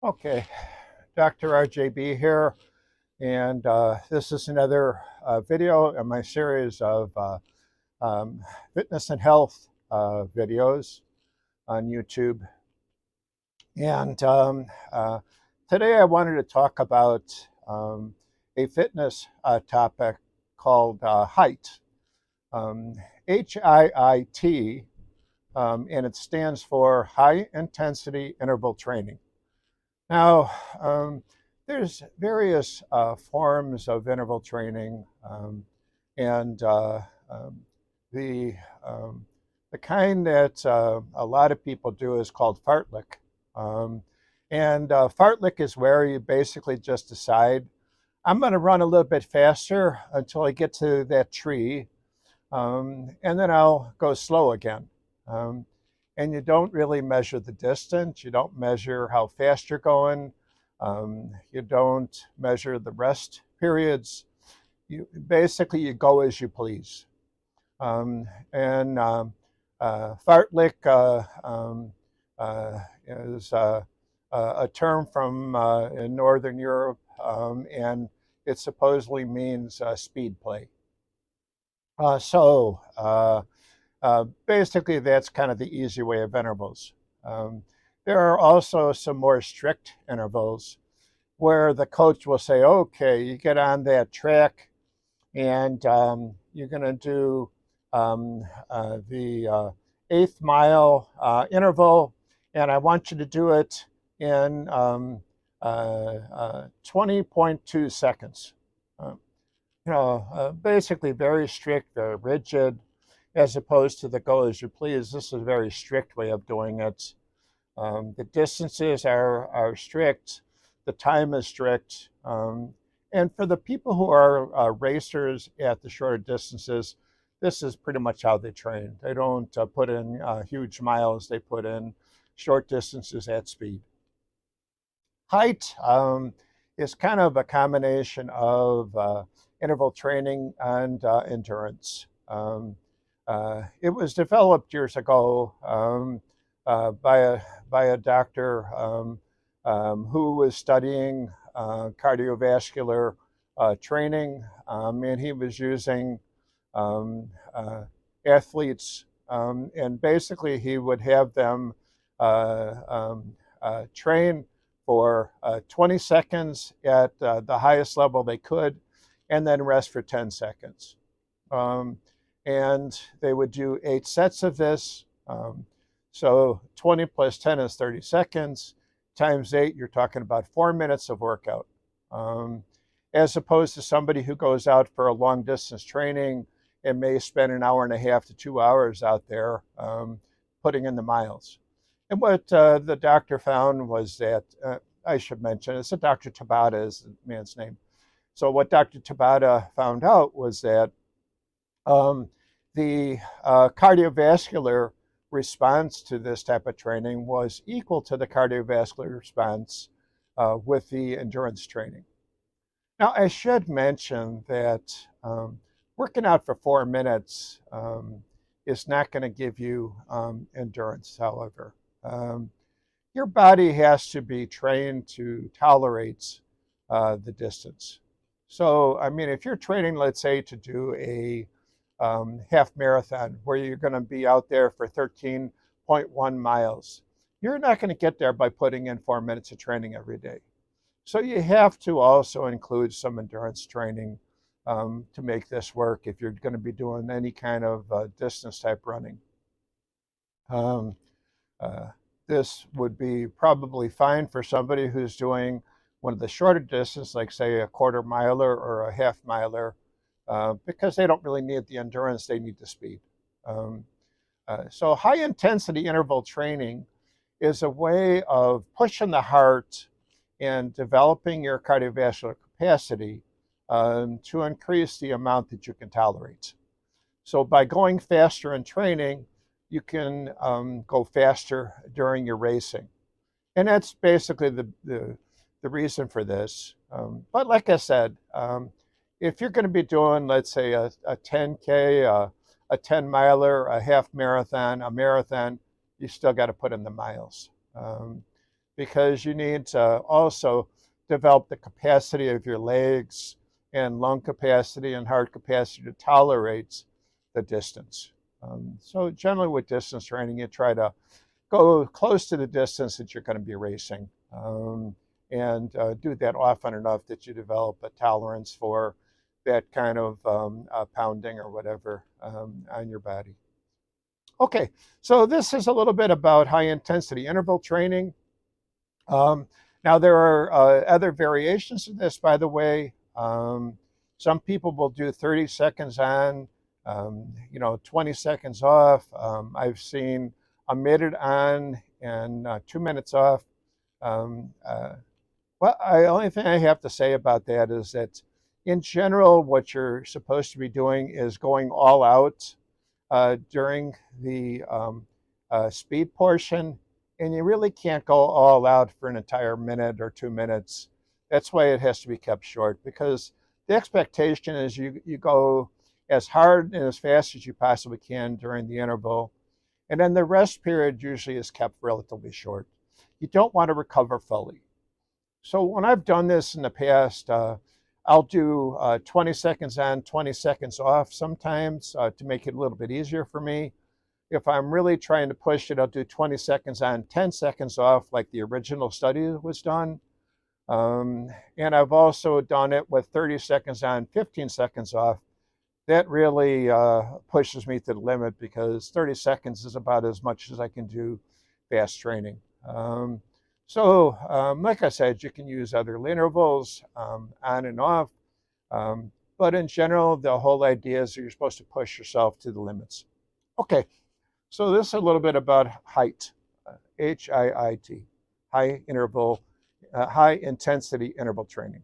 Okay, Dr. RJB here, and this is another video in my series of um, fitness and health videos on YouTube. And today I wanted to talk about a fitness topic called HIIT, um, HIIT, and it stands for High Intensity Interval Training. Now, there's various forms of interval training, and um, the um, the kind that a lot of people do is called fartlek. Um, and fartlek is where you basically just decide, I'm going to run a little bit faster until I get to that tree, and then I'll go slow again. Um, and you don't really measure the distance. You don't measure how fast you're going. You don't measure the rest periods. You go as you please. And fartlek is a term from in Northern Europe, and it supposedly means speed play. Basically, that's kind of the easy way of intervals. Um, there are also some more strict intervals where the coach will say, okay, you get on that track and you're going to do the eighth mile interval, and I want you to do it in 20.2 seconds. Uh, Basically very strict, very rigid, as opposed to the go as you please. This is a very strict way of doing it. The distances are strict, the time is strict. And for the people who are racers at the shorter distances, this is pretty much how they train. They don't put in huge miles, they put in short distances at speed. Height is kind of a combination of interval training and endurance. It was developed years ago by a doctor who was studying cardiovascular training, and he was using um, uh, athletes, and basically he would have them train for 20 seconds at the highest level they could, and then rest for 10 seconds. Um, and they would do 8 sets of this. So 20 plus 10 is 30 seconds. Times 8, you're talking about 4 minutes of workout. As opposed to somebody who goes out for a long distance training and may spend an hour and a half to 2 hours out there putting in the miles. And what the doctor found was that, I should mention, it's a Dr. Tabata is the man's name. So what Dr. Tabata found out was that the cardiovascular response to this type of training was equal to the cardiovascular response with the endurance training. Now, I should mention that working out for 4 minutes is not going to give you endurance, however. Your body has to be trained to tolerate the distance. So, I mean, if you're training, let's say, to do a half marathon where you're going to be out there for 13.1 miles, you're not going to get there by putting in 4 minutes of training every day. So you have to also include some endurance training to make this work if you're going to be doing any kind of distance type running. Um, uh, this would be probably fine for somebody who's doing one of the shorter distance, like say a quarter miler or a half miler, because they don't really need the endurance, they need the speed. Um, so high intensity interval training is a way of pushing the heart and developing your cardiovascular capacity to increase the amount that you can tolerate. So by going faster in training, you can go faster during your racing. And that's basically the reason for this. But like I said, if you're going to be doing, let's say, a 10K, a 10 miler, a half marathon, a marathon, you still got to put in the miles. because you need to also develop the capacity of your legs and lung capacity and heart capacity to tolerate the distance. So generally with distance training, you try to go close to the distance that you're going to be racing, and do that often enough that you develop a tolerance for that kind of pounding or whatever on your body. Okay, so this is a little bit about high intensity interval training. Um, Now, there are other variations of this, by the way. Some people will do 30 seconds on, 20 seconds off. I've seen a minute on and 2 minutes off. Um, uh, the only thing I have to say about that is that in general, what you're supposed to be doing is going all out during the speed portion, and you really can't go all out for an entire minute or 2 minutes. That's why it has to be kept short, because the expectation is you go as hard and as fast as you possibly can during the interval, and then the rest period usually is kept relatively short. You don't want to recover fully. So when I've done this in the past, I'll do 20 seconds on, 20 seconds off sometimes to make it a little bit easier for me. If I'm really trying to push it, I'll do 20 seconds on, 10 seconds off, like the original study was done. And I've also done it with 30 seconds on, 15 seconds off. That really pushes me to the limit, because 30 seconds is about as much as I can do fast training. Like I said, you can use other intervals on and off. But in general, the whole idea is that you're supposed to push yourself to the limits. Okay, so this is a little bit about HIIT, HIIT, high intensity interval training.